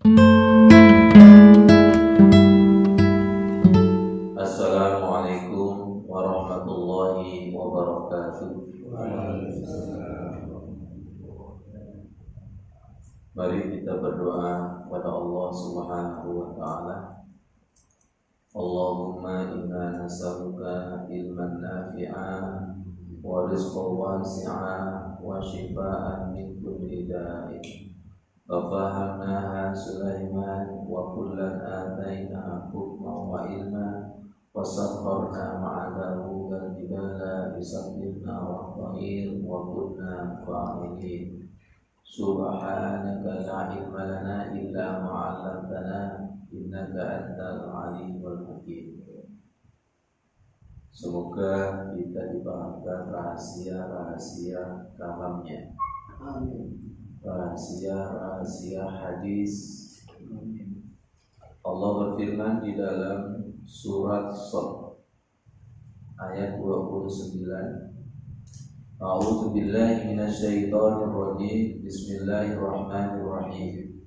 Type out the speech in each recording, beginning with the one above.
Assalamualaikum warahmatullahi wabarakatuh. Mari kita berdoa kepada Allah Subhanahu wa taala. Allahumma inna nas'aluka ilman nafi'an wa rizqan wasi'an wa shifaa'an min kulli da'in. Wa fahamnaha Sulaiman wa kullan ataina hukman wa ilman wa sakharna ma'a Dawud al-jibala yusabbihna wa tayr wa kunna fa'ilin. Subhanaka la ilma lana illa ma 'allamtana innaka antal alimul hakim. Semoga kita dipahamkan rahasia-rahasia kalamnya, rahasia-rahasia hadis. Allah berfirman di dalam surat Shad ayat 29, A'udzu billahi minasyaitonir rajim. Bismillahirrahmanirrahim.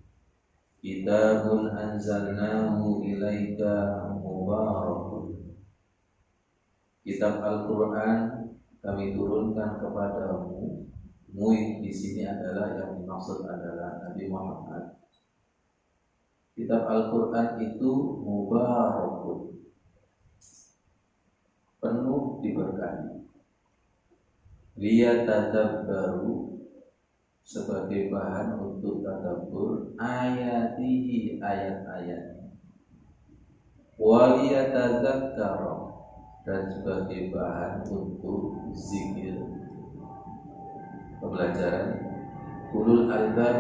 Kitabun anzalnahu ilaika mubarakun. Kitab Al-Qur'an kami turunkan kepadamu. Di sini adalah yang dimaksud adalah Nabi Muhammad. Kitab Al-Qur'an itu mubarakun, penuh diberkahi. Liyatadabbaru, sebagai bahan untuk tadabbur, ayatihi, ayat-ayatnya. Waliyatadzakkara, dan sebagai bahan untuk zikir, pembelajaran ulul albab,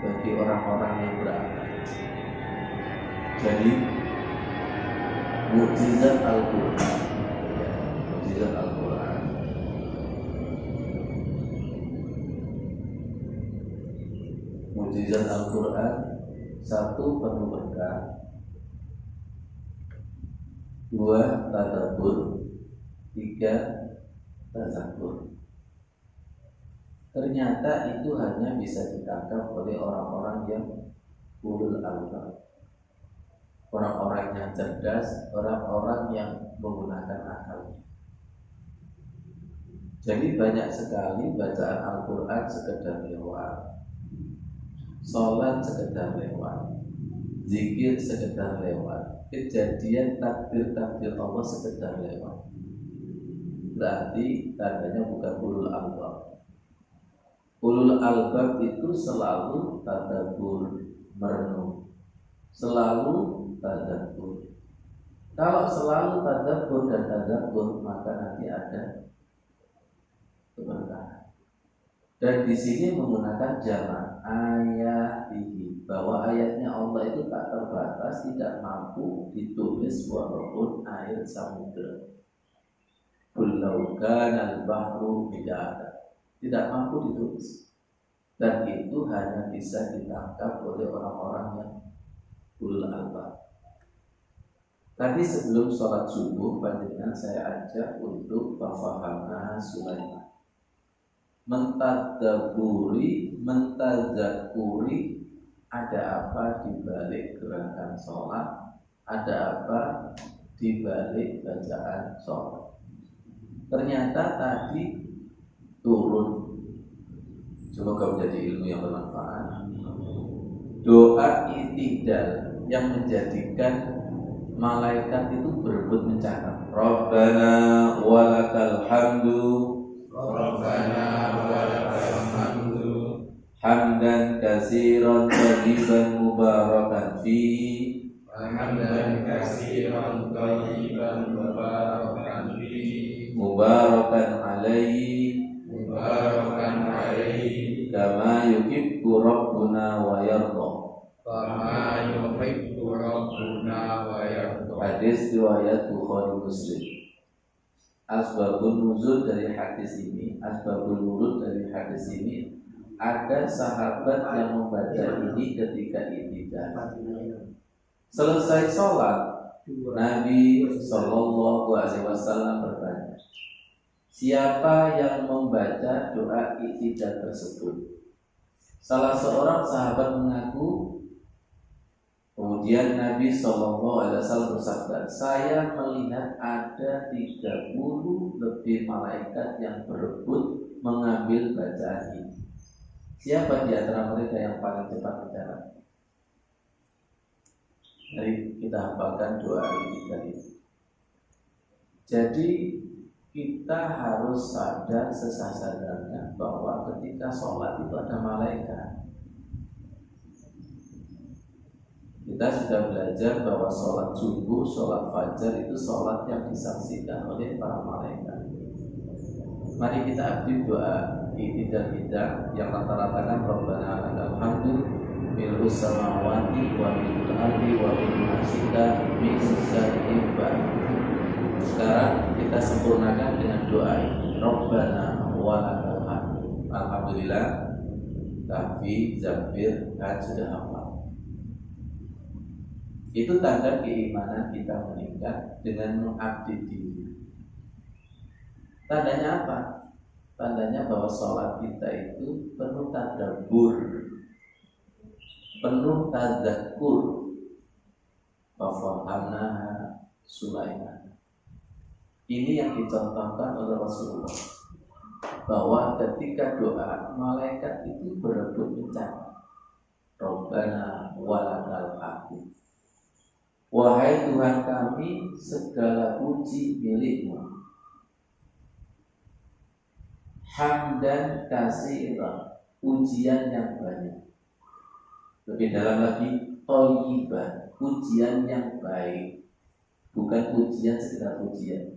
bagi orang-orang yang berakal. Jadi mukjizat Al-Qur'an, mukjizat Al-Qur'an Mukjizat Al-Quran, satu, penuh berkah, dua, tadabbur, tiga, tazakkur. Ternyata itu hanya bisa ditangkap oleh orang-orang yang ulul albab, orang-orang yang cerdas, orang-orang yang menggunakan akal. Jadi banyak sekali bacaan Al-Quran sekedar lewat, sholat sekedar lewat, zikir sekedar lewat, kejadian takbir-takbir Allah sekedar lewat. Berarti tandanya bukan ulul albab. Ulul albab itu selalu tadabbur, merenung, selalu tadabbur. Kalau selalu tadabbur dan tadabbur, maka nanti ada keberkahan. Dan di sini menggunakan jamak ayatihi, bahwa ayatnya Allah itu tak terbatas, tidak mampu ditulis walaupun air samudra. Kullau kana al-bahru midada, tidak mampu ditulis. Dan itu hanya bisa ditangkap oleh orang-orang yang ulul albab. Tadi sebelum sholat subuh, panjenengan saya ajak untuk fahamna Sulaiman, mentadaburi, mentazakuri, ada apa di balik gerakan sholat, ada apa di balik bacaan sholat. Ternyata tadi turun, semoga menjadi ilmu yang bermanfaat, doa i'tidal yang menjadikan malaikat itu berebut mencatat. Rabbana walakal hamdu, Rabbana walakal hamdu hamdan katsiran thayyiban mubarakan fi, hamdan katsiran thayyiban mubarakan fi, mubarakan alaihi, mubarakan alaihi, kama yuhibbu rabbuna wa yarda. kama yuhibbu rabbuna wa yarda. Hadis riwayat Bukhari Muslim. Asbabun nuzul dari hadis ini, asbabul wurud dari hadis ini, ada sahabat yang membaca ini ketika i'tidal. Selesai sholat, Nabi Shallallahu Alaihi Wasallam bertanya, siapa yang membaca doa i'tidal tersebut? Salah seorang sahabat mengaku, Kemudian Nabi SAW bersabda, saya melihat ada 30 lebih malaikat yang berebut mengambil bacaan ini. Siapa di antara mereka yang paling cepat bicara? Mari kita hafalkan doa ini tadi. Jadi kita harus sadar sesadarnya bahwa ketika sholat itu ada malaikat. Kita sudah belajar bahwa sholat subuh, sholat fajar itu sholat yang disaksikan oleh para malaikat. Mari kita aktif doa iktidal yang rata-rata kan Rabbana lakal hamdu mil'us samawati wa mil'ul ardi wa mil'u ma syi'ta min syai'in ba'd. Sekarang kita sempurnakan dengan doa ini. Rabbana wa lakal hamdu. Alhamdulillah, Kafi, Zafir, kan sudah hafal. Itu tanda keimanan kita meningkat dengan mengabdi diri. Tandanya apa? Tandanya bahwa sholat kita itu penuh tadabbur, penuh tadzakur. Fafahamnaha Sulaiman. Ini yang dicontohkan oleh Rasulullah, bahwa ketika doa malaikat itu berebut mencatat Rabbana walakal hamdu. Wahai Tuhan kami, segala puji milik-Mu. Hamdan katsiran, pujian yang banyak. Lebih dalam lagi, thayyiban, pujian yang baik. Bukan pujian sekedar pujian.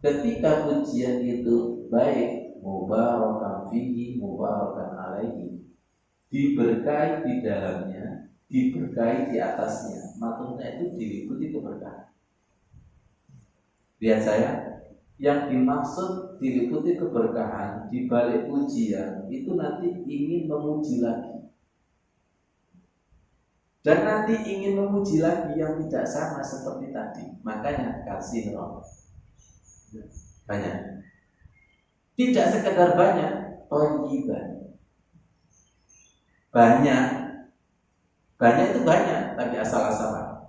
Ketika pujian itu baik, mubarakan fihi, mubarakan alaihi, diberkahi di dalamnya, diberkahi di atasnya, maksudnya itu diliputi keberkahan. Lihat saya, yang dimaksud diliputi keberkahan di balik pujian itu nanti ingin memuji lagi, dan nanti ingin memuji lagi yang tidak sama seperti tadi. Makanya kasih roh banyak, tidak sekedar banyak, thayyiban, banyak. Banyak itu banyak, tapi asal-asalan.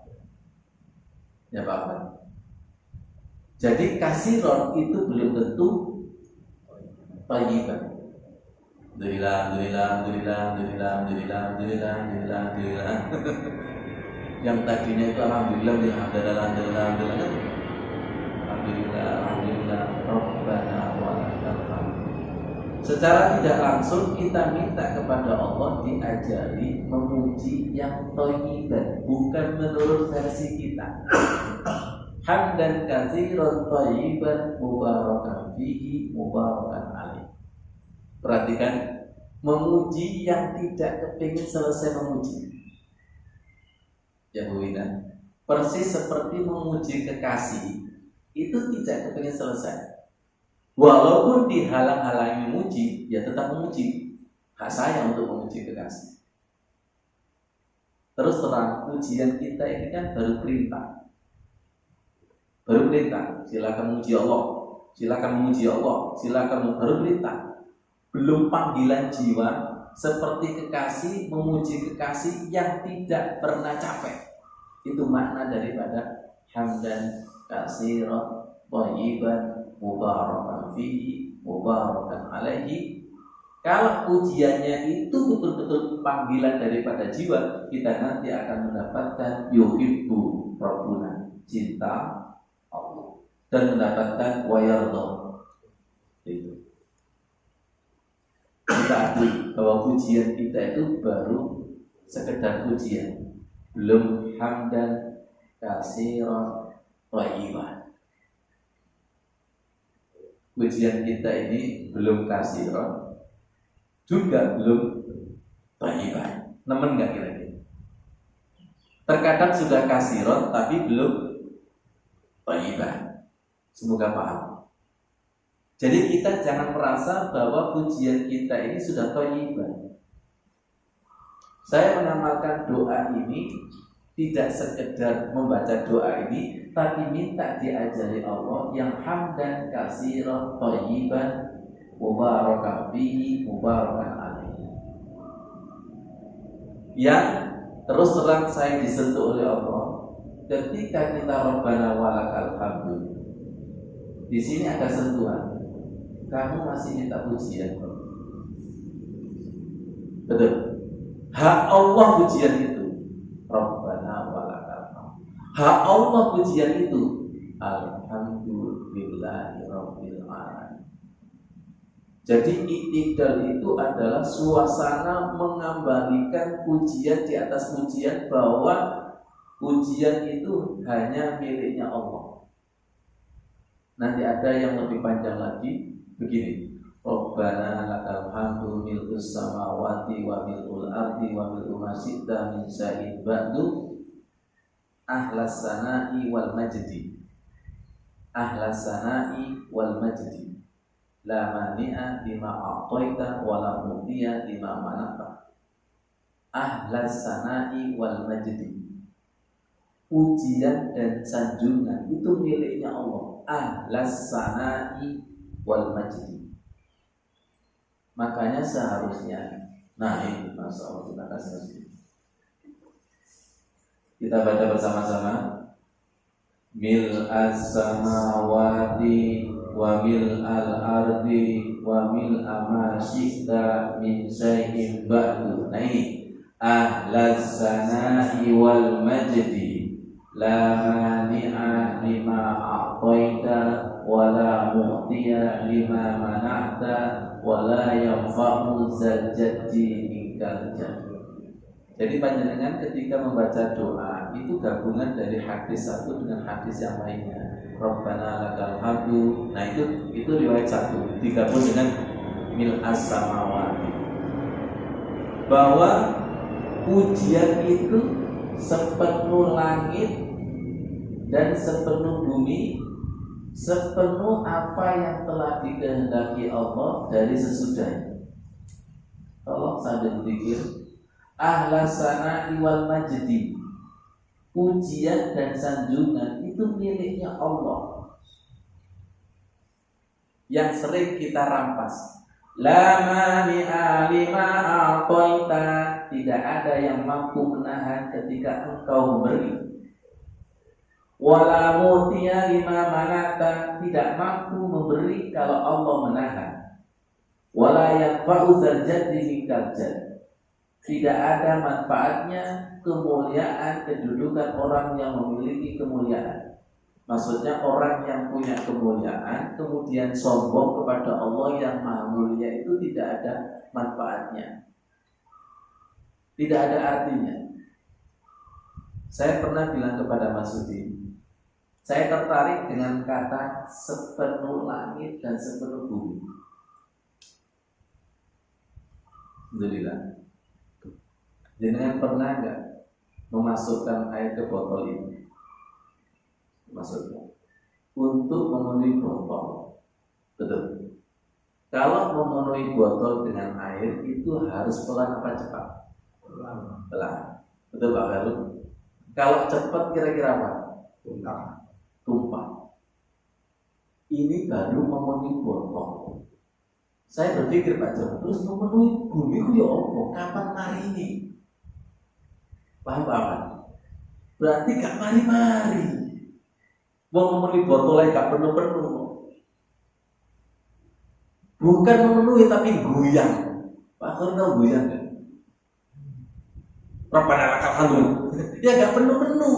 Ya Pak. Jadi kasiron itu belum tentu thayyiban. Alhamdulillah. Yang tadinya itu alhamdulillah, Rabbana walakal hamd. Secara tidak langsung kita minta kepada Allah diajari memuji yang thayyiban, bukan menurut versi kita. Hamdan katsiran thayyiban mubarakan fihi mubarakan alaih. Perhatikan, memuji yang tidak kepingin selesai memuji. Ya Bu Wina, persis seperti memuji kekasih, itu tidak kepingin selesai. Walaupun dihalang-halangi memuji, ya tetap memuji. Hak saya untuk memuji kekasih. Terus terang, pujian kita ini kan baru perintah. Baru perintah, silakan memuji Allah, silakan memuji Allah, silakan, baru perintah. Belum panggilan jiwa seperti kekasih memuji kekasih yang tidak pernah capek. Itu makna daripada hamdan katsiran thayyiban mubarakan fihi mubarakan alaihi. Kalau pujiannya itu betul-betul panggilan daripada jiwa, kita nanti akan mendapatkan yuhibbu rabbuna, cinta Allah, dan mendapatkan wayardo. Itu kita akui bahwa pujian kita itu baru sekedar pujian, belum hamdan katsiran thayyiban. Pujian kita ini belum katsiran, juga belum thayyiban. Nemen nggak kira-kira? Terkadang sudah katsiran tapi belum thayyiban. Semoga paham. Jadi kita jangan merasa bahwa pujian kita ini sudah thayyiban. Saya mengamalkan doa ini tidak sekedar membaca doa ini, tapi minta diajari Allah yang hamdan katsiran thayyiban mubarakan fihi mubarakan alaihi. Yang Terus terang saya disentuh oleh Allah ketika kita Rabbana walakal hamdu. Di sini ada sentuhan. Kamu masih minta pujian, betul? Hak Allah pujian itu. Rabbana walakal hamdu. Hak Allah pujian itu. Alhamdulillahi rabbil alamin. Jadi i'tidal itu adalah suasana mengembalikan pujian di atas pujian, bahwa pujian itu hanya miliknya Allah. Nanti ada yang lebih panjang lagi begini. Rabbana lakal hamdu mil'us samawati wa mil'ul ardi wa mil'u ma syi'ta min syai'in ba'du ahlas sana'i wal majdi. Ahlas sana'i wal majdi. La mani'a lima a'taita wa la mu'tiya lima manata. Ahlas sana'i wal majdi. Pujian dan sanjungan itu miliknya Allah. Ahlas sana'i wal majdi. Makanya seharusnya, nah ini Masya Allah, kita kasih. Kita baca bersama-sama. Mil'as samawati wa mil'al ardi wa mil'a ma syi'ta min syai'in ba'du. Nah ini ahlas sana'i wal majdi la mani'a lima a'taita wa la mu'tiya lima mana'ta wa la yanfa'u zal jaddi minkal jaddi. Jadi panjenengan ketika membaca doa itu gabungan dari hadis satu dengan hadis yang lainnya. Rabbana lakal hamdu. Nah itu riwayat satu digabung dengan mil'as samawati. Bahwa pujian itu sepenuh langit dan sepenuh bumi, sepenuh apa yang telah dikehendaki Allah dari sesudahnya. Tolong sambil dipikir. Ahlas sana'i wal majdi. Pujian dan sanjungan itu miliknya Allah, yang sering kita rampas. La mani'a lima a'taita. Tidak ada yang mampu menahan ketika engkau memberi. Wala mu'tiya lima manata. Tidak mampu memberi kalau Allah menahan. Wala yanfa'u zal jaddi minkal jaddi. Tidak ada manfaatnya kemuliaan, kedudukan orang yang memiliki kemuliaan. Maksudnya orang yang punya kemuliaan kemudian sombong kepada Allah yang maha mulia, itu tidak ada manfaatnya, tidak ada artinya. Saya pernah bilang kepada Mas Sudi, saya tertarik dengan kata sepenuh langit dan sepenuh bumi. Alhamdulillah. Jangan pernah enggak memasukkan air ke botol ini? Maksudnya untuk memenuhi botol, betul. Kalau memenuhi botol dengan air itu harus pelan apa cepat? Pelan. Betul Pak Heru? Kalau cepat kira-kira apa? Tumpah. Ini baru memenuhi botol. Saya berpikir Pak Jom, terus memenuhi bumi itu ya Allah, kapan hari ini? Paham? Berarti gak mari-mari. Mau memenuhi botolnya gak penuh-penuh. Bukan memenuhi tapi goyang. Pak Kur tahu goyang kan? Rabbana lakal hamdu. Ya gak penuh-penuh.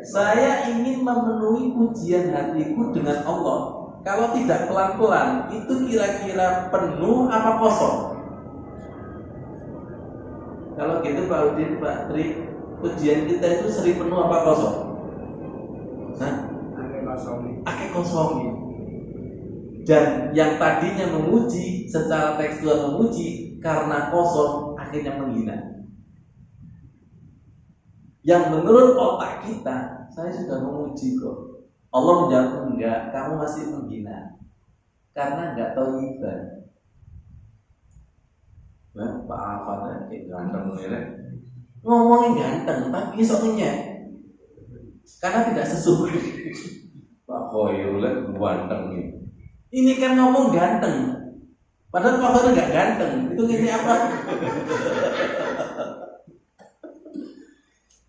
Saya ingin memenuhi pujian hatiku dengan Allah. Kalau tidak pelan-pelan, itu kira-kira penuh apa kosong? Kalau gitu Pak Udin, Pak Tri, pujian kita itu sering penuh apa kosong? Ake kosong. Dan yang tadinya memuji, secara tekstual memuji, karena kosong akhirnya menghina. Yang menurut otak kita, saya sudah memuji kok. Allah menjawab, enggak, kamu masih menghina karena enggak tahu ibadah. Nah, Pak Afan ganteng nih, ngomongin ganteng tapi soalnya karena tidak sesuai. Pak Khoyul ganteng nih. Ini kan ngomong ganteng, padahal Pak Khoyul nggak ganteng. Itu ini apa?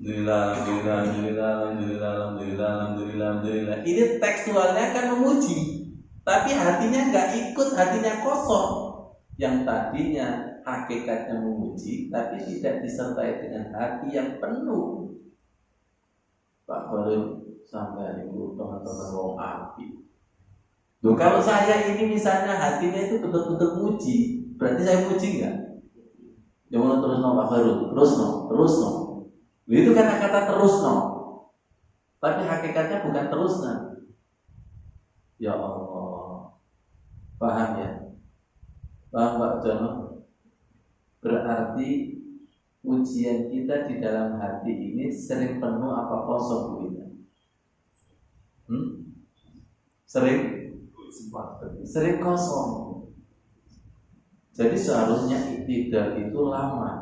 Alhamdulillah. Ini tekstualnya kan memuji, tapi hatinya nggak ikut, hatinya kosong. Yang tadinya hakikatnya memuji, tapi tidak disertai dengan hati yang penuh. Pak Khalil sampai itu teman-teman wong api. Loh, kalau saya ini misalnya hatinya itu betul-betul muji, berarti saya muji nggak? Jangan terus no Pak Khalil, terus no. Itu karena kata terus no, tapi hakikatnya bukan terus no. Ya Allah, paham ya? Paham Pak Jono? Berarti ujian kita di dalam hati ini sering penuh apa kosong Bu? Sering kosong. Jadi seharusnya iktidal itu lama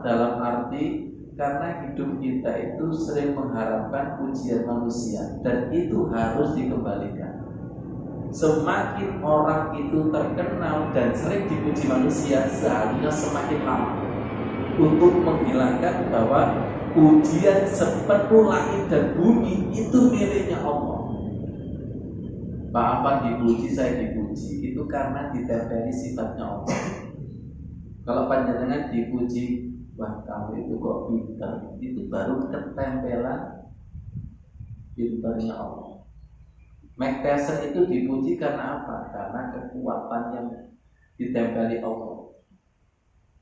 dalam arti karena hidup kita itu sering mengharapkan pujian manusia dan itu harus dikembalikan. Semakin orang itu terkenal dan sering dipuji manusia, seharusnya semakin lama untuk menghilangkan bahwa pujian sepenuh langit dan bumi itu miliknya Allah. Pak Afan dipuji, saya dipuji, itu karena ditempeli sifatnya Allah. Kalau panjenengan dipuji, wah kamu itu kok pintar, itu baru ketempelan pintarnya Allah. Mike Tyson itu dipuji karena apa? Karena kekuatan yang ditempeli Allah.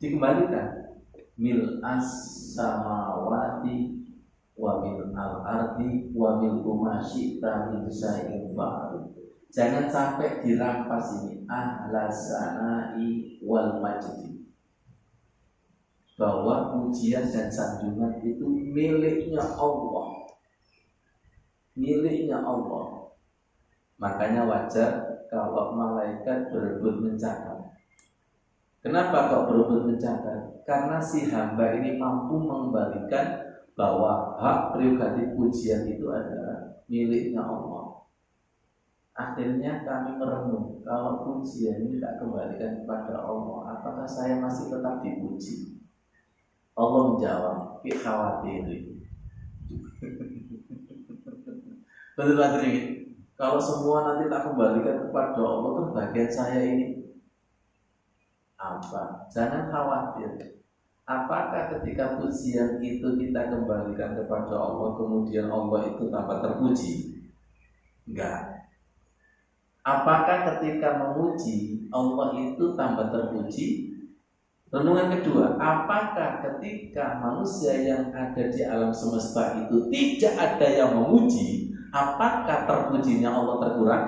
Dikembalikan mil as samawati wa mil al ardi wa mil umasyita min syai'in ba'd. Jangan sampai dirampas ini ahlasana'i wal majdi, bahwa pujian dan sanjungan itu miliknya Allah. Miliknya Allah. Makanya wajar kalau malaikat berebut mencatat. Kenapa kok berebut mencatat? Karena si hamba ini mampu mengembalikan bahwa hak prerogatif pujian itu adalah miliknya Allah. Akhirnya kami merenung, kalau pujian ini tak kembalikan kepada Allah, apakah saya masih tetap dipuji? Allah menjawab, khawatirin. Betul Pak. Kalau semua nanti tak kembalikan kepada Allah, kan bagian saya ini apa? Jangan khawatir. Apakah ketika pujian itu kita kembalikan kepada Allah, kemudian Allah itu tambah terpuji? Enggak. Apakah ketika memuji Allah itu tambah terpuji? Renungan kedua, apakah ketika manusia yang ada di alam semesta itu tidak ada yang memuji, apakah terpujinya Allah terkurang?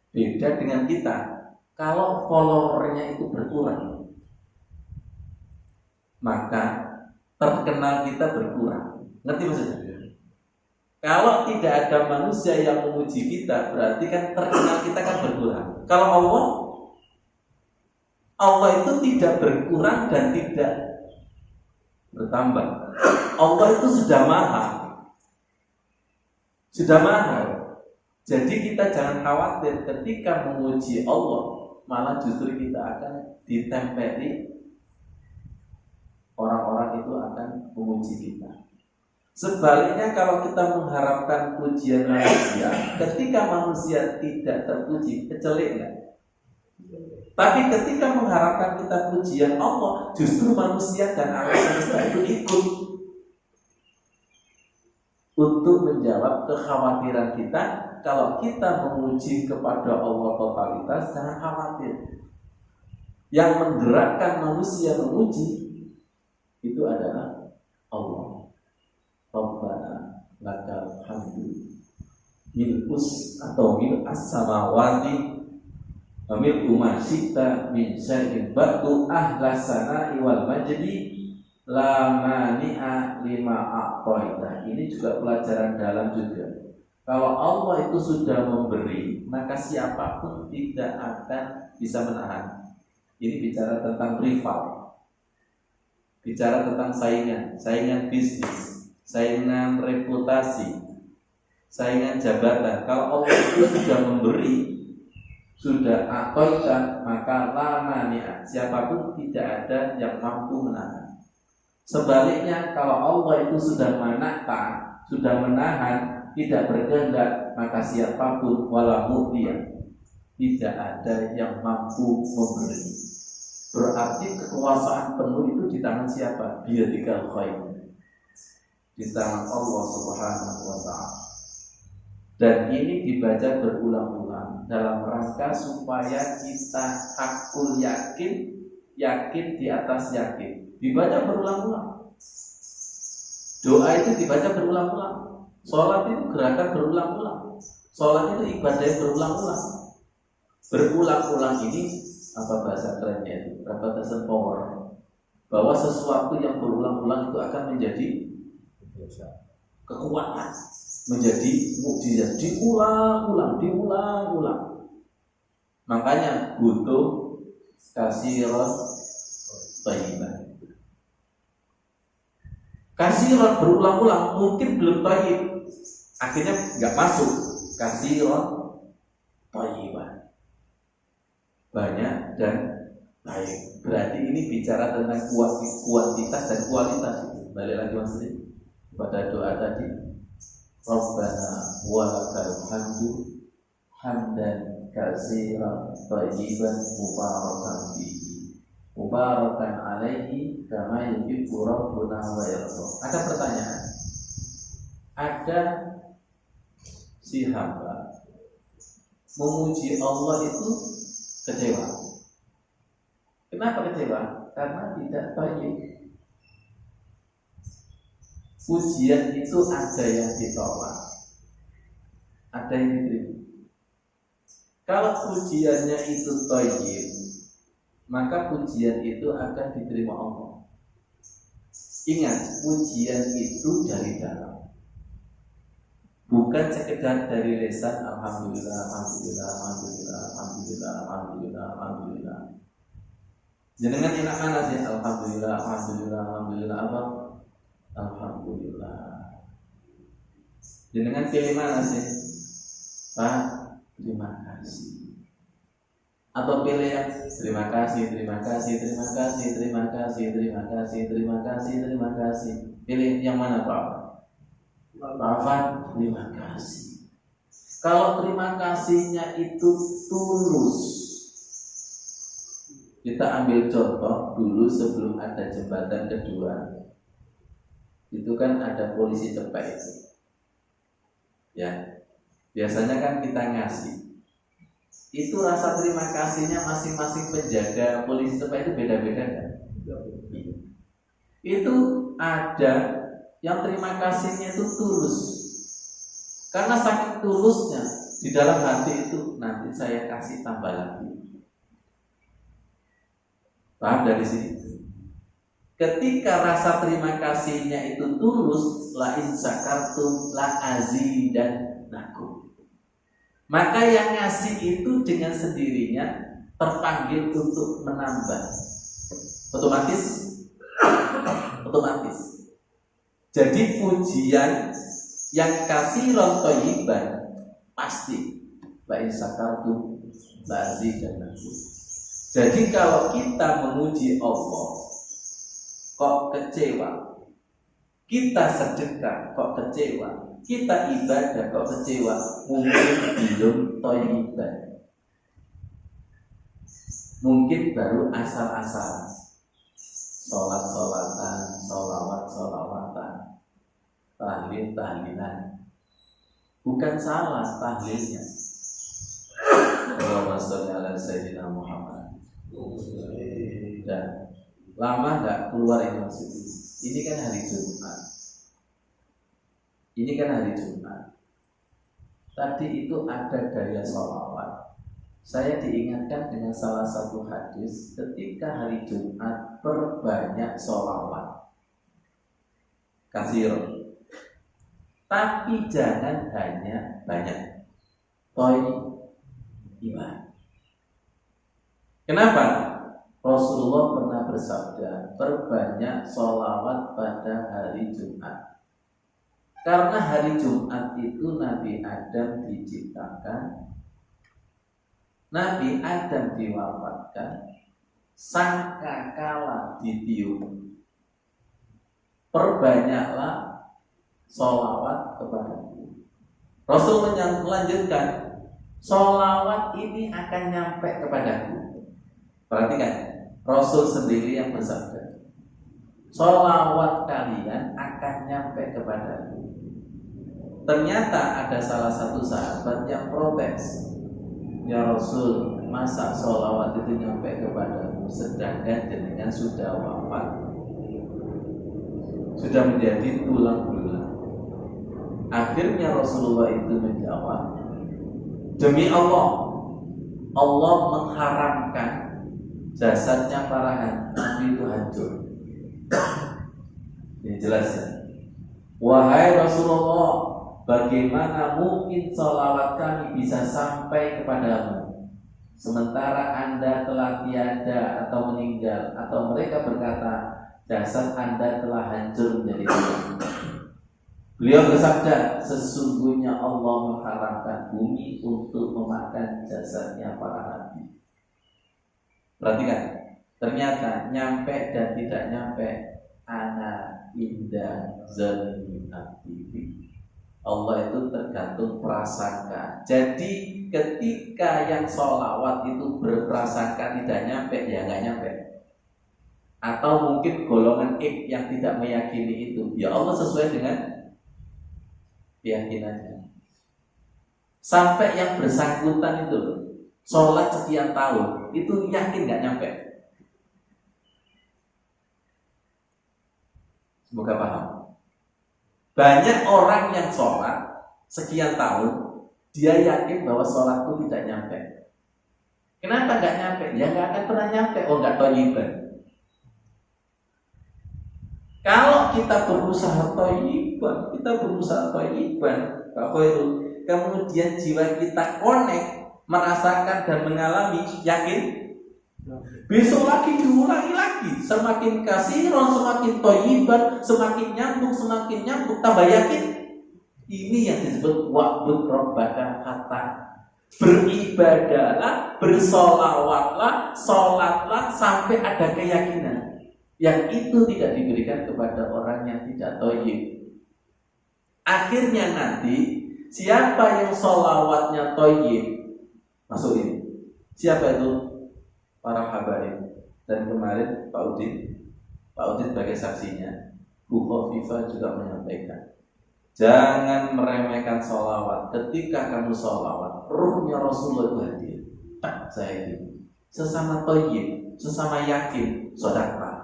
Beda dengan kita. Kalau followernya itu berkurang, maka terkenal kita berkurang. Ngerti maksudnya? Kalau tidak ada manusia yang memuji kita, berarti kan terkenal kita kan berkurang. Kalau Allah itu tidak berkurang dan tidak bertambah. Allah itu sudah mahal. Jadi kita jangan khawatir ketika memuji Allah, malah justru kita akan ditempeli, orang-orang itu akan memuji kita. Sebaliknya kalau kita mengharapkan pujian manusia, ketika manusia tidak terpuji, kecelek enggak? Tapi ketika mengharapkan kita pujian Allah, justru manusia dan alam semesta itu ikut. Untuk menjawab kekhawatiran kita, kalau kita memuji kepada Allah totalitas, jangan khawatir. Yang menggerakkan manusia memuji itu adalah Allah. Rabbana lakal hamdu mil'us atau mil'as samawati wa mil'u ma syi'ta min syai'in ba'du ahlas sana'i wal majdi la mani'a lima a'taita. Ini juga pelajaran dalam juga. Kalau Allah itu sudah memberi, maka siapapun tidak akan bisa menahan. Ini bicara tentang rival, bicara tentang saingan bisnis, saingan reputasi, saingan jabatan. Kalau Allah itu sudah memberi, sudah a'taita, maka la mani'a, siapapun tidak ada yang mampu menahan. Sebaliknya kalau Allah itu sudah menata, sudah menahan, tidak berkehendak, maka siapapun walaupun dia tidak ada yang mampu memberi. Berarti kekuasaan penuh itu di tangan siapa? Biyadikal khair, di tangan Allah Subhanahu wa ta'ala. Dan ini dibaca berulang-ulang dalam rangka supaya kita hakul yakin, yakin di atas yakin. Dibaca berulang-ulang. Doa itu dibaca berulang-ulang. Sholat itu gerakan berulang-ulang. Sholat itu ibadah yang berulang-ulang. Berulang-ulang ini apa bahasa kerennya itu? Repetition power. Bahwa sesuatu yang berulang-ulang itu akan menjadi kekuatan, menjadi mukjizat. Diulang-ulang. Makanya butuh kasiran thayyibah. Kasiran berulang-ulang mungkin belum thayyib, akhirnya nggak masuk. Kasiran thayyibah, banyak dan baik. Berarti ini bicara tentang kuantitas dan kualitas. Balik lagi maksudnya pada doa tadi, Rabbana walakal hamdu hamdan katsiran thayyiban mubarakan fihi mubarakan alaihi kama yuhibbu rabbuna wa yarda. Ada pertanyaan. Ada si hamba memuji Allah itu kecewa. Kenapa kecewa? Karena tidak thayyib. Pujian itu ada yang ditolak, ada yang diterima. Kalau pujiannya itu thayyib, maka pujian itu akan diterima Allah. Ingat, pujian itu dari dalam, bukan sekedar dari lisan. Alhamdulillah, alhamdulillah, alhamdulillah, alhamdulillah, alhamdulillah, alhamdulillah. Jenengan enak mana sih? Alhamdulillah, alhamdulillah, alhamdulillah apa? Alhamdulillah. Jenengan pilih mana sih? Pak, terima kasih. Atau pilih yang terima kasih, terima kasih, terima kasih, terima kasih, terima kasih, terima kasih, terima kasih. Pilih yang mana Pak? Pak, terima kasih. Kalau terima kasihnya itu tulus, kita ambil contoh dulu sebelum ada jembatan kedua. Itu kan ada polisi cepet itu. Ya, biasanya kan kita ngasih. Itu rasa terima kasihnya masing-masing penjaga polisi cepet itu beda-beda kan? Itu ada yang terima kasihnya itu tulus. Karena saking tulusnya di dalam hati itu, nanti saya kasih tambah lagi. Paham dari sini? Ketika rasa terima kasihnya itu tulus, la in syakartum la azidannakum. Maka yang ngasih itu dengan sendirinya terpanggil untuk menambah. Otomatis. Jadi pujian yang kasiran thayyiban pasti la in syakartum la azidannakum. Jadi kalau kita memuji Allah kok kecewa, kita sedekah kok kecewa, kita ibadah kok kecewa, mungkin belum thayyiban, mungkin baru asal-asalan, sholat-sholatan, sholawat-sholawatan, tahlil-tahlilan. Bukan salah tahlilnya. Allahumma sholli ala sayyidina Muhammad. Dan lama nggak keluar ini maksudnya. Ini kan hari Jumat. Tadi itu ada gaya sholawat. Saya diingatkan dengan salah satu hadis, ketika hari Jumat perbanyak sholawat. Kasir. Tapi jangan hanya banyak. Iman. Kenapa? Rasulullah pernah bersabda, perbanyak sholawat pada hari Jumat. Karena hari Jumat itu Nabi Adam diciptakan, Nabi Adam diwafatkan, sangkakala ditiup. perbanyaklah sholawat kepadaku. Rasul melanjutkan, sholawat ini akan nyampe kepadaku. Perhatikan, Rasul sendiri yang bersabda, sholawat kalian akan nyampe kepadaku. Ternyata ada salah satu sahabat yang protes, ya Rasul, masa sholawat itu nyampe kepadamu sedangkan jenengan sudah wafat, sudah menjadi tulang belulang. Akhirnya Rasulullah itu menjawab, demi Allah, Allah mengharamkan jasadnya para nabi itu hancur. Ini jelas ya. Wahai Rasulullah, bagaimana mungkin sholawat kami bisa sampai kepadamu sementara Anda telah tiada atau meninggal, atau mereka berkata jasad Anda telah hancur menjadi tulang. Beliau bersabda, sesungguhnya Allah mengharamkan bumi untuk memakan jasadnya para nabi. Perhatikan, ternyata nyampe dan tidak nyampe ana indah zalimi abdi. Allah itu tergantung prasangka. Jadi ketika yang sholawat itu berprasangka tidak nyampe, ya nggak nyampe. Atau mungkin golongan X yang tidak meyakini itu, ya Allah sesuai dengan keyakinannya. Sampai yang bersangkutan itu sholat sekian tahun, itu yakin nggak nyampe. Semoga paham. Banyak orang yang sholat sekian tahun, dia yakin bahwa sholatku tidak nyampe. Kenapa nggak nyampe? Ya nggak akan pernah nyampe. Oh, nggak thayyiban. Kalau kita berusaha thayyiban, kemudian jiwa kita connect, merasakan dan mengalami, yakin? Besok lagi diulangi lagi, semakin kasiron, semakin thayyiban, semakin nyambung, tambah yakin. Ini yang disebut wa'bud rabbaka hatta. Beribadahlah, bersolawatlah, sholatlah sampai ada keyakinan. Yang itu tidak diberikan kepada orang yang tidak thayyib. Akhirnya nanti siapa yang sholawatnya thayyib, masukin. Siapa itu? Para habaib. Dan kemarin Pak Udin sebagai saksinya, Bu Khofifah juga menyampaikan, jangan meremehkan sholawat. Ketika kamu sholawat, ruhnya Rasulullah itu hadir. Saya ini sesama thayyib, sesama yakin, sedekah.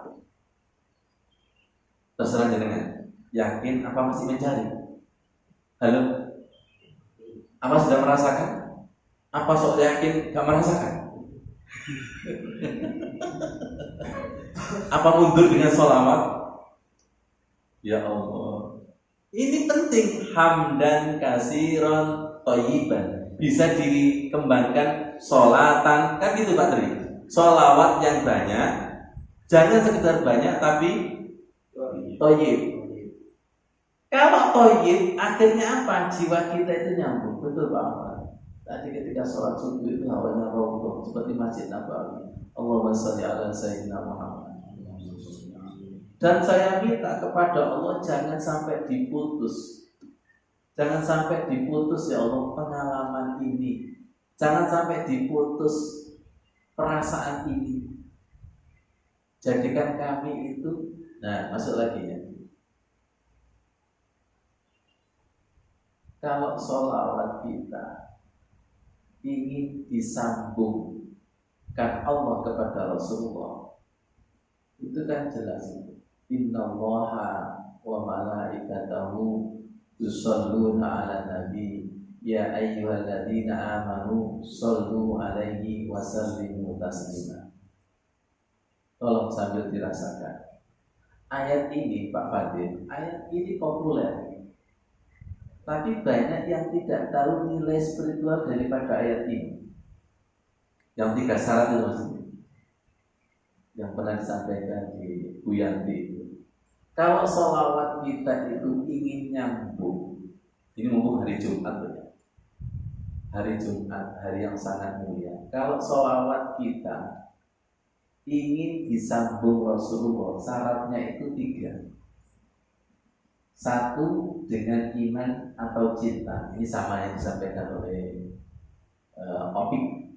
Terserah jenengan, yakin apa masih mencari? Halo? Apa sudah merasakan? Apa sok yakin gak merasakan? Apa mundur dengan sholawat? Ya Allah, ini penting. Hamdan kasiron thayyiban, bisa dikembangkan sholatan, kan gitu Pak Tri. Sholawat yang banyak, jangan sekedar banyak tapi thayyib. Kalau thayyib, akhirnya apa? Jiwa kita itu nyambung. Betul Pak Ahmad. Tadi ketika sholat subuh itu hawanya roboh seperti Masjid Nabawi. Allahumma sholli ala sayyidina Muhammad. Dan saya minta kepada Allah jangan sampai diputus. Jangan sampai diputus ya Allah pengalaman ini. Jangan sampai diputus perasaan ini. Jadikan kami itu, nah masuk lagi ya. Kalau sholawat kita ingin disambungkan Allah kepada Rasulullah, itu kan jelas. Innallaha wa malaikatahu yusholluna ala nabi ya ayyuhalladzina amanu shollu alaihi wa sallimu taslima. Tolong sambil dirasakan. Ayat ini Pak Fadil, ayat ini populer. Tapi banyak yang tidak tahu nilai spiritual daripada ayat ini. Yang 3 syarat itu maksudnya, yang pernah disampaikan di Bu Yanti itu. Kalau sholawat kita itu ingin nyambung, ini mumpung hari Jumat ya. Hari Jumat, hari yang sangat mulia. Kalau sholawat kita ingin disambung Rasulullah, syaratnya itu 3. Satu dengan iman atau cinta. Ini sama yang disampaikan oleh Opik.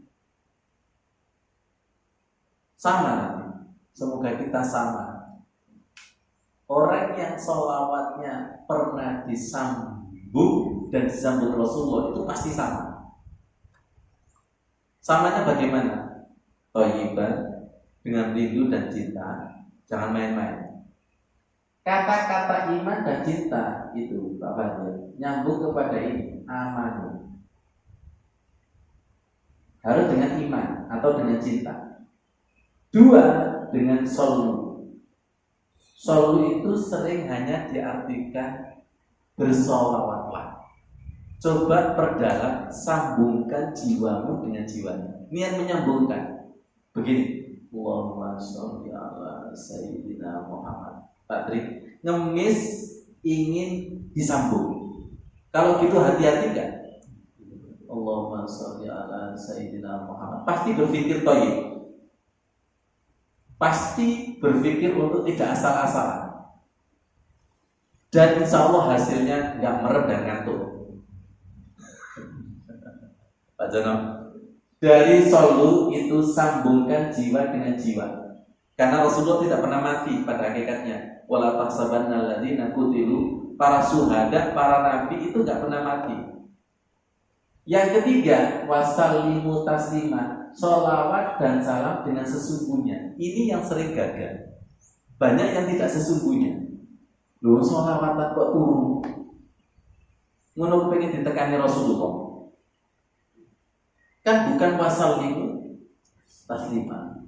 Sama nanti. Semoga kita sama. Orang yang sholawatnya pernah disambung dan disambung Rasulullah itu pasti sama. Samanya bagaimana? Thayyiban, dengan rindu dan cinta. Jangan main-main. Kata-kata iman dan cinta itu Pak Fadil nyambung kepada ini amanu. Harus dengan iman atau dengan cinta. Dua, dengan solu. Solu itu sering hanya diartikan bersolawatlah. Coba perdalam, sambungkan jiwamu dengan jiwanya. Niat menyambungkan. Begini, Allahumma sholli ala Sayyidina Muhammad. Pak Tri, ngemis ingin disambung. Kalau gitu hati-hati kan? Allahumma sholli ala Sayyidina Muhammad. Pasti berpikir thayyib. Pasti berpikir untuk tidak asal-asalan. Dan insya Allah hasilnya nggak merem dan ngantuk. Pak Jono, dari solu itu sambungkan jiwa dengan jiwa. Karena Rasulullah tidak pernah mati pada hakikatnya. Wala tahsabanna alladziina qutilu, para syuhada, para nabi itu nggak pernah mati. Yang ketiga, wasallimu taslima, sholawat dan salam dengan sesungguhnya. Ini yang sering gagal. Banyak yang tidak sesungguhnya. Loh, sholawatan kok turun? Ngono pengen ditekani Rasulullah. Kan bukan wasallimu taslima.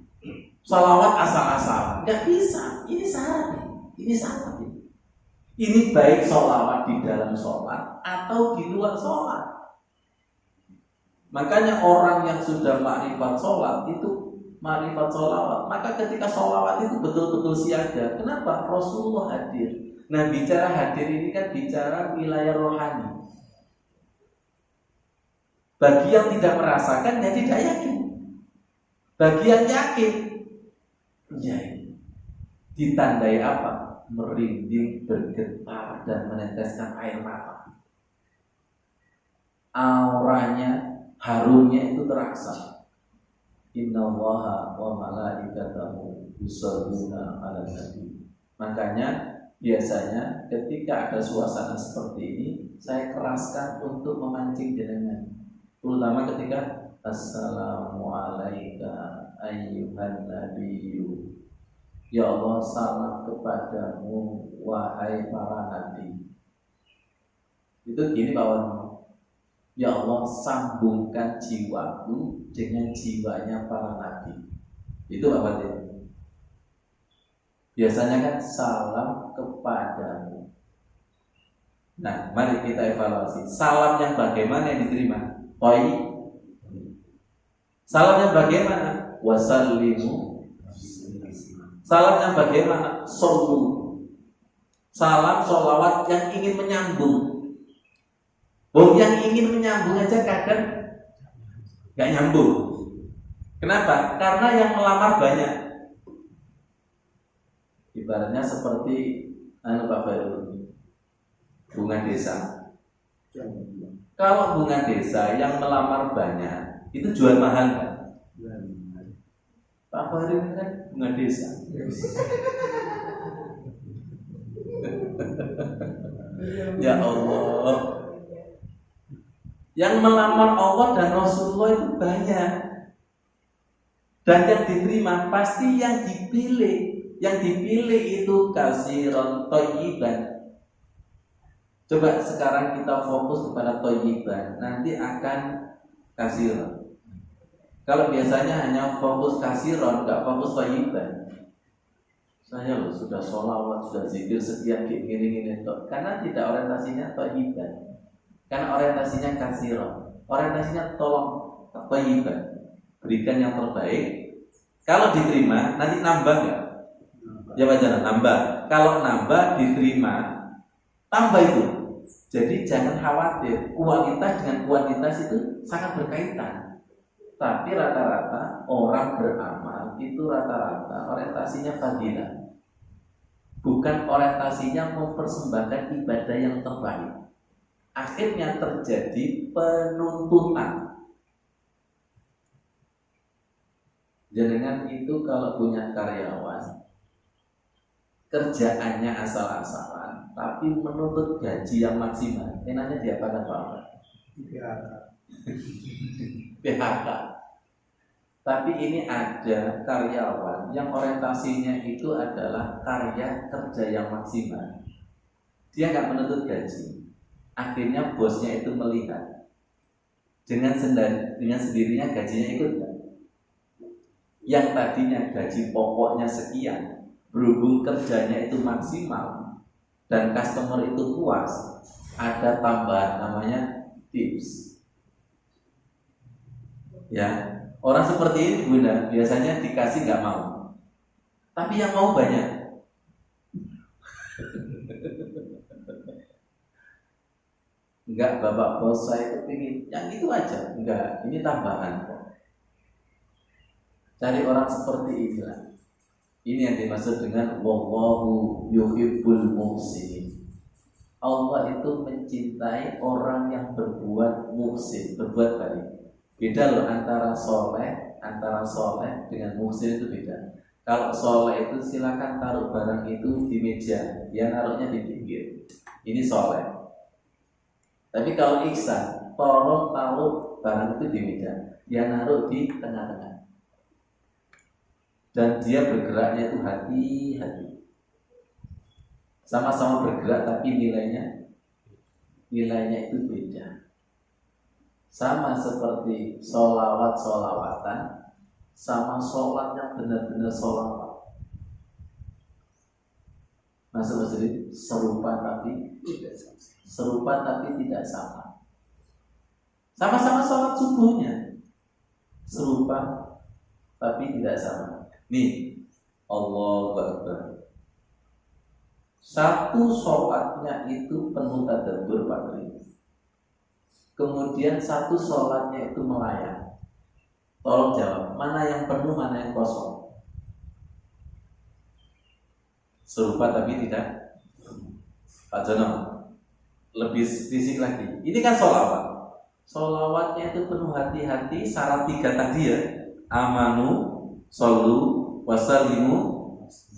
Sholawat asal-asalan, nggak bisa. Ini syarat. Ini syarat. Ini baik sholawat di dalam sholat atau di luar sholat. Makanya orang yang sudah makrifat sholat itu makrifat sholawat. Maka ketika sholawat itu betul-betul siaga. Kenapa? Rasulullah hadir. Nah, bicara hadir ini kan bicara wilayah rohani. Bagi yang tidak merasakan, ya tidak yakin. Bagi yang yakin, ya ditandai apa? Merinding, bergetar, dan meneteskan air mata. Auranya, harumnya itu terasa. Innallaha wa malaikatahu yusholluna 'alan nabi. Makanya biasanya ketika ada suasana seperti ini, saya keraskan untuk memancing jenengan. Terutama ketika Assalamualaikum ayyuhan nabiyyu. Ya Allah, salam kepadamu wahai para nabi. Itu gini Pak Wan. Ya Allah, sambungkan jiwaku dengan jiwanya para nabi. Itu apa dia? Biasanya kan salam kepadamu. Nah, mari kita evaluasi. Salam yang bagaimana yang diterima? Salam yang bagaimana? Wasallimu. Salam yang bagaimana? Solu. Salam sholawat yang ingin menyambung. Yang ingin menyambung aja kadang gak nyambung. Kenapa? Karena yang melamar banyak. Ibaratnya seperti Pak Baru, bunga desa. Kalau bunga desa yang melamar banyak, itu jual mahal kan? Pak Baru kan bunga desa. Ya Allah, yang melamar Allah dan Rasulullah itu banyak, dan yang diterima pasti yang dipilih. Yang dipilih itu kasiron thayyiban. Coba sekarang kita fokus kepada thayyiban, nanti akan kasiron. Kalau biasanya hanya fokus kasiron, nggak fokus thayyiban. Saya loh sudah sholawat, sudah zikir sekian gini-gini, karena tidak orientasinya thayyiban. Karena orientasinya kasiron, orientasinya tolong thayyiban, berikan yang terbaik. Kalau diterima, nanti nambah nggak? Ya wajar nambah. Kalau nambah diterima, tambah itu. Jadi jangan khawatir, kualitas dengan kuantitas itu sangat berkaitan. Tapi rata-rata orang beramal itu rata-rata orientasinya fadilah, bukan orientasinya mempersembahkan ibadah yang terbaik. Akhirnya terjadi penuntutan. Jenengan itu kalau punya karyawan, kerjaannya asal-asalan, tapi menuntut gaji yang maksimal, enaknya diapakan Pak? PHK. Tapi ini ada karyawan yang orientasinya itu adalah karya kerja yang maksimal. Dia nggak menuntut gaji. Akhirnya bosnya itu melihat dengan sendirinya gajinya ikut. Yang tadinya gaji pokoknya sekian, berhubung kerjanya itu maksimal dan customer itu puas, ada tambahan namanya tips. Ya, orang seperti ini Bunda biasanya dikasih nggak mau, tapi yang mau banyak. Enggak, Bapak bos saya itu ingin yang itu aja. Enggak, ini tambahan kok. Cari orang seperti inilah. Ini yang dimaksud dengan wallahu yuhibbul muhsinin. Allah itu mencintai orang yang berbuat muhsin, berbuat baik. Beda loh antara soleh dengan muhsin itu beda. Kalau soleh itu silakan taruh barang itu di meja, dia naruhnya di pinggir. Ini soleh. Tapi kalau ihsan, tolong taruh barang itu di meja, dia naruh di tengah-tengah. Dan dia bergeraknya itu hati-hati. Sama-sama bergerak tapi nilainya itu beda. Sama seperti solawatan sama sholat yang benar-benar sholawat. Maksud jadi serupa tapi tidak sama. Sama-sama sholat subuhnya serupa tapi tidak sama. Nih, Allahu Akbar. Satu sholatnya itu penuh tadabbur Pak Tri. Kemudian satu sholatnya itu melayang. Tolong jawab, mana yang penuh, mana yang kosong? Serupa tapi tidak. Pak Jono, lebih fisik lagi. Ini kan sholawat. Sholawatnya itu penuh hati-hati. Syarat 3 tadi ya. Amanu, shollu, wasallimu,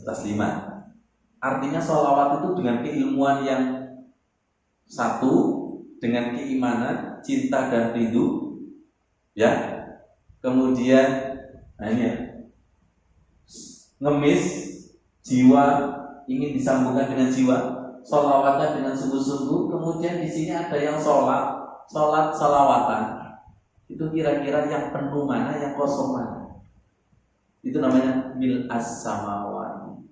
tasliman. Artinya sholawat itu dengan keilmuan yang satu, dengan keimanan, cinta dan rindu, ya. Kemudian, ngemis, jiwa ingin disambungkan dengan jiwa, sholawatnya dengan sungguh-sungguh. Kemudian di sini ada yang sholat sholawatan. Itu kira-kira yang penuh mana, yang kosong mana? Itu namanya mil as-samawati.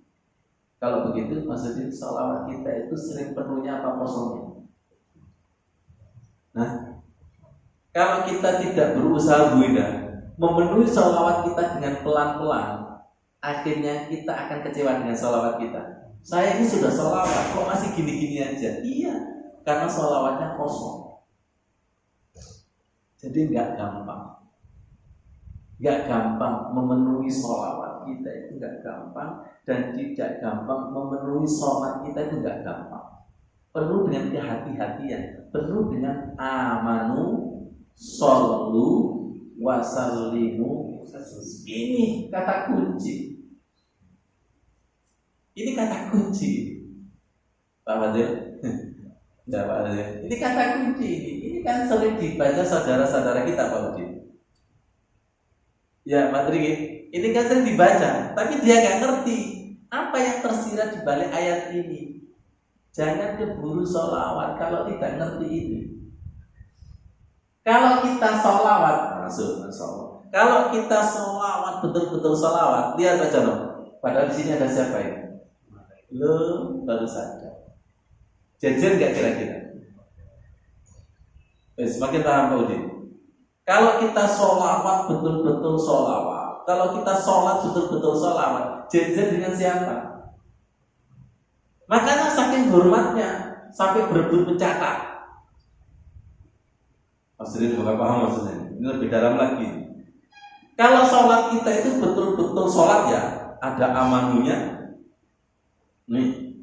Kalau begitu maksudnya sholawat kita itu sering penuhnya apa kosongnya? Nah, kalau kita tidak berusaha memenuhi sholawat kita dengan pelan-pelan, akhirnya kita akan kecewa dengan sholawat kita. Saya ini sudah sholawat, kok masih gini-gini aja? Iya, karena sholawatnya kosong. Jadi nggak gampang memenuhi sholawat kita itu nggak gampang, dan tidak gampang memenuhi sholat kita itu nggak gampang. Perlu dengan kehati-hatian, perlu dengan amanu, shollu, wasallimu. Ini kata kunci. Ini kata kunci. Pak Fadil, ya Pak Fadil. Ini kata kunci ini. Ini kan sering dibaca saudara-saudara kita Pak Fadil. Ya Pak Tri, ini kan sering dibaca, tapi dia nggak ngerti apa yang tersirat di balik ayat ini. Jangan keburu sholawat kalau tidak ngerti ini. Kalau kita sholawat, kalau kita sholawat betul-betul sholawat, lihat aja dong. Padahal di sini ada siapa ini? Lo baru saja. Jajan nggak kira-kira? Semakin paham Pak Udin. Kalau kita sholawat betul-betul sholawat, kalau kita sholat betul-betul sholawat, jajan dengan siapa? Makanya saking hormatnya sampai berebut mencatat. Maksudnya bukan paham maksudnya. Ini lebih dalam lagi. Kalau sholat kita itu betul-betul sholat ya, ada amanunya. Nih,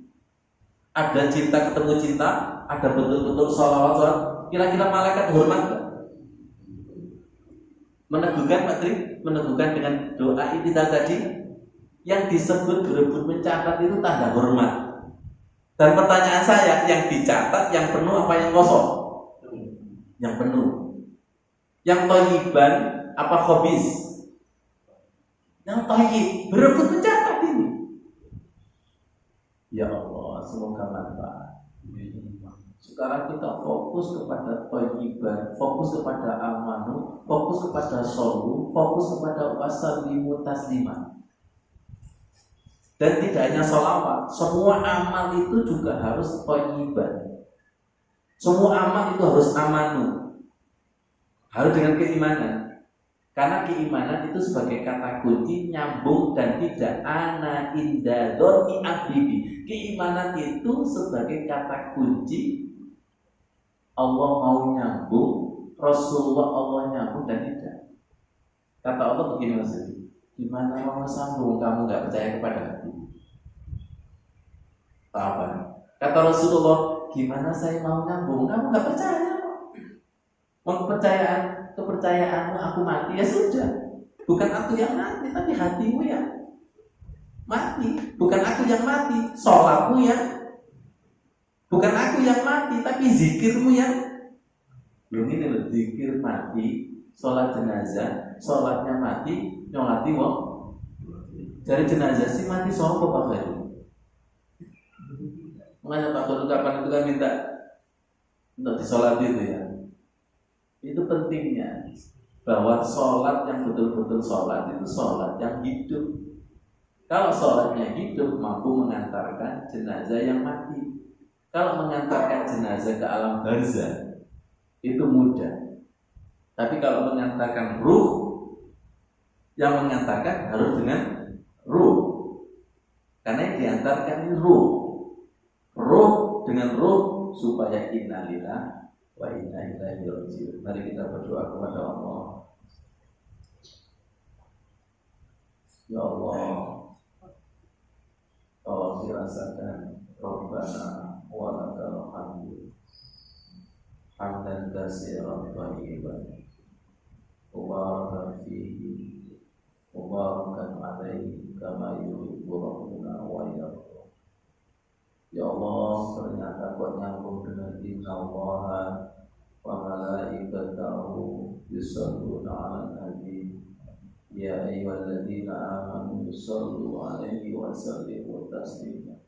Ada cinta ketemu cinta, ada betul-betul sholawat. Kira-kira malaikat hormat nggak? Meneguhkan Pak Tri, meneguhkan dengan doa itidal tadi. Yang disebut berebut mencatat itu tanda hormat. Dan pertanyaan saya, yang dicatat yang penuh apa yang kosong? Yang penuh. Yang thayyiban apa khabis? Yang thayyib, berebut mencatat ini. Ya Allah, semoga manfaat. Sekarang kita fokus kepada thayyiban, fokus kepada amanu, fokus kepada solu, fokus kepada wasallimu taslima. Dan tidak hanya sholawat, semua amal itu juga harus thayyiban. Semua amal itu harus amanu, harus dengan keimanan. Karena keimanan itu sebagai kata kunci nyambung dan tidak ana inda dzonni abdi. Keimanan itu sebagai kata kunci Allah mau nyambung, Rasulullah Allah nyambung dan tidak. Kata Allah begini maksudnya, gimana mau sambung kamu nggak percaya kepada hati? Apa? Kata Rasulullah, gimana saya mau nyambung? Kamu nggak percaya? Mau kepercayaanmu aku mati ya sudah. Bukan aku yang mati, tapi hatimu yang mati. Bukan aku yang mati, sholatmu ya. Bukan aku yang mati, tapi zikirmu yang. Belum ini loh, zikir mati, sholat jenazah, sholatnya mati, nyolati wong. Dari jenazah sih mati sopo Pak Khairul. Makanya Pak Khairul kapan itu kan minta untuk disolat itu ya. Itu pentingnya bahwa sholat yang betul-betul sholat itu sholat yang hidup. Kalau sholatnya hidup mampu mengantarkan jenazah yang mati. Kalau mengantarkan jenazah ke alam barzah itu mudah. Tapi kalau mengantarkan ruh, yang mengantarkan harus dengan ruh. Karena yang diantarkan ini ruh. Ruh dengan ruh supaya innalillah wa inna ilaihi raji'un. Mari kita berdoa kepada Allah. Ya Allah, tolong dirasakan Rabbana wa lakal hamdu hamdan katsiran thayyiban mubarakan fihi mubarakan alaihi kama yuhibbu rabbuna wa yarda. Ya Allah, ternyata kok nyambung dengan inna Allah wa malaikatahu yusalluna 'alan nabi ya ayyuhalladzina amanu sallu 'alaihi wa sallimu taslima.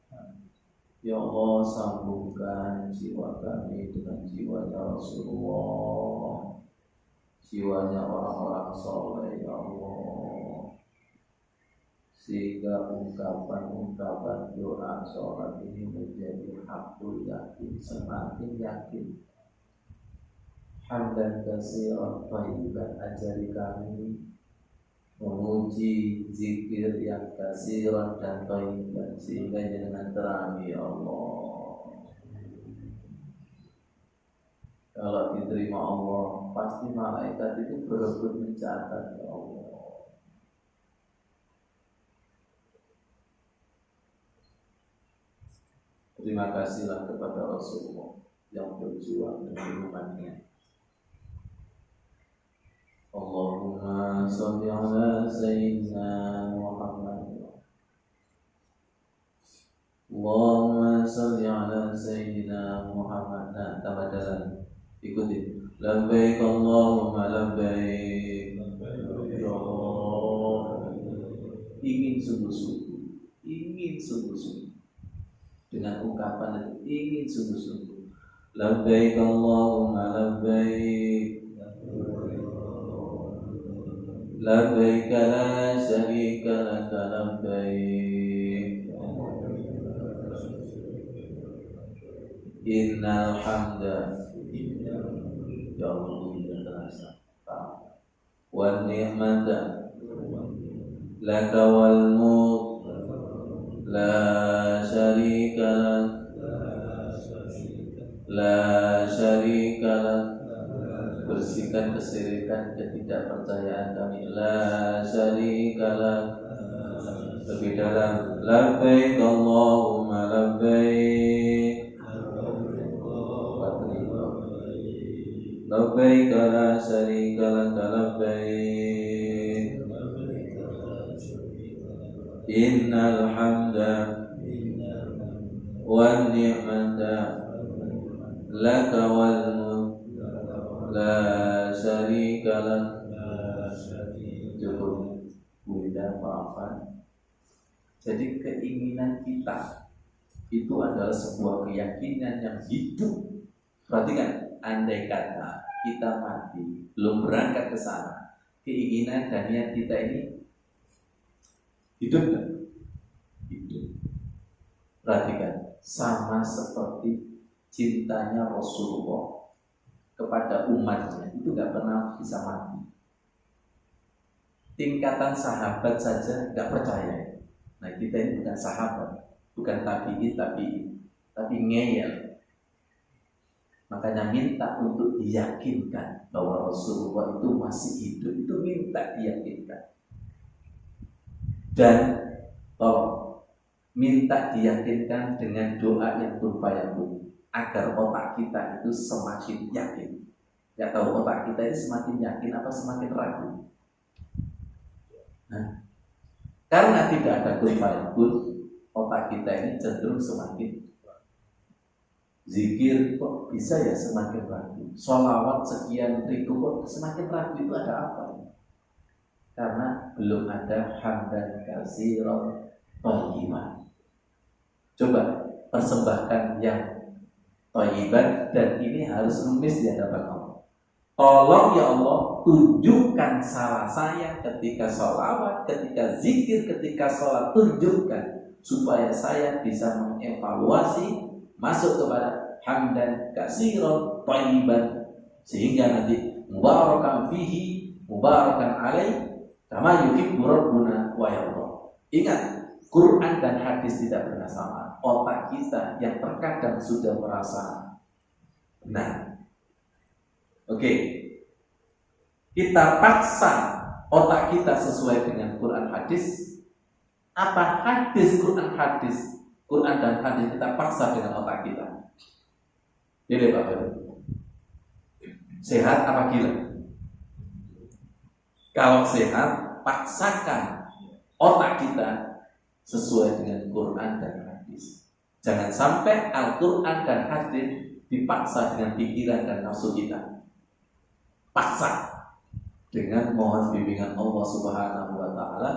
Ya Allah, sambungkan jiwa kami dengan jiwanya Rasulullah, jiwanya orang-orang soleh ya Allah, sehingga ungkapan-ungkapan doa sholat ini menjadi hakul yakin, semakin yakin. Hamdan katsiran thayyiban, ajari kami memuji zikir yang katsiran dan thayyiban sehingga dengan terang ya Allah. Kalau diterima Allah, pasti malaikat itu berebut mencatat ya Allah. Terima kasihlah kepada Rasulullah yang berjuang dengan imannya. Allahumma sholli ala sayyidina Muhammad. Allahumma sholli ala sayyidina Muhammad. Nah, tambah dalam. Ikuti. Labbaik Allahumma labbaik. Ya Allah, ingin sungguh-sungguh, dengan ungkapan ingin sungguh-sungguh. Labbaik Allahumma labbaik. Labbaik la syarika laka labbaik. Innal hamda ya Allah yang terasa wa ni'mata laka wal mulk la syarika lak. Bersihkan kesyirikan, ketidakpercayaan kami. La syarika lak. Lebih dalam. Labbaik Allahumma labbaik. labbaik la syarika laka labbaik innal hamda wan ni'mata laka wal mulk la syarika lak. Cukup Bunda, maafkan. Jadi keinginan kita itu adalah sebuah keyakinan yang hidup. Perhatikan, andai kata kita mati belum berangkat ke sana, keinginan dan niat kita ini hidup kan? Hidup. Perhatikan, sama seperti cintanya Rasulullah kepada umatnya itu gak pernah bisa mati. Tingkatan sahabat saja gak percaya. Nah, kita ini bukan sahabat, bukan tabi'in, tapi ngeyel. Makanya minta untuk diyakinkan bahwa Rasulullah itu masih hidup, itu minta diyakinkan. Dan tolong minta diyakinkan dengan doa yang berbayang agar otak kita itu semakin yakin. Ya tahu otak kita ini semakin yakin apa semakin ragu? Nah, karena tidak ada berbayang otak kita ini cenderung semakin zikir kok bisa ya semakin ragu. Sholawat sekian ribu kok semakin ragu, itu ada apa? Karena belum ada hamdan katsiran thayyiban. Coba persembahkan yang thayyiban, dan ini harus nulis di hadapan Allah. Tolong ya Allah, tunjukkan salah saya ketika sholawat, ketika zikir, ketika sholat. Tunjukkan supaya saya bisa mengevaluasi masuk kepada hamdan katsiran thayyiban, sehingga nanti mubarakan fihi mubarakan alaih kama yuhibbu rabbuna wa yarda. Ingat, Quran dan hadis tidak pernah sama. Otak kita yang terkadang sudah merasa benar. Oke, kita paksa otak kita sesuai dengan Quran hadis. Apa hadis Quran hadis, Quran dan hadis kita paksa dengan otak kita. Jadi Pak Bapak, sehat apa gila? Kalau sehat, paksakan otak kita sesuai dengan Quran dan hadis. Jangan sampai Al-Quran dan hadis dipaksa dengan pikiran dan nafsu kita. Paksa dengan mohon bimbingan Allah Subhanahu wa taala.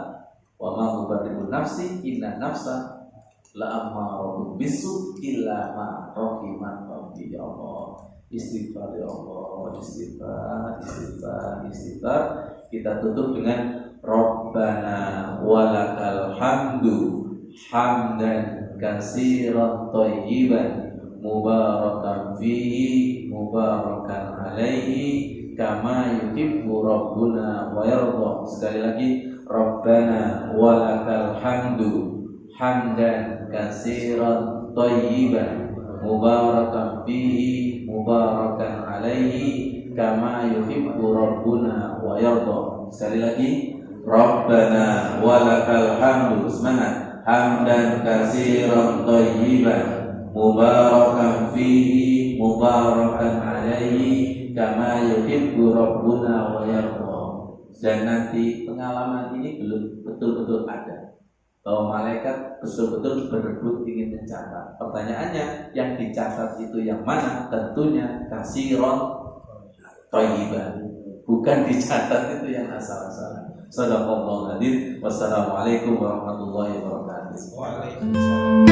Wa ma ubarri'u nafsi inna nafsa la'ammaratun bisu illa ma rahiman rabbi. Ya Allah, istighfar ya Allah, istighfar. Kita tutup dengan Rabbana walakal hamdu hamdan katsiran thayyiban mubarakan fihi mubarakan alaihi kama yuhibbu rabbuna wa yarda. Sekali lagi, Rabbana walakal hamdu hamdan katsiran thayyiban mubarakan fihi mubarakan alaihi kama yuhibbu rabbuna wa yarda. Sekali lagi, Rabbana walakal hamdu semangat hamdan katsiran thayyiban mubarakan fihi mubarakan alaihi kama yuhibbu rabbuna wa yarda. Dan nanti pengalaman ini belum betul-betul ada, bahwa malaikat betul-betul berebut ingin mencatat. Pertanyaannya, yang dicatat itu yang mana? Tentunya katsiran thayyiban, bukan dicatat itu yang asal-asalan. Shadaqallahul adzim. Wassalamualaikum warahmatullahi wabarakatuh. Waalaikumsalam.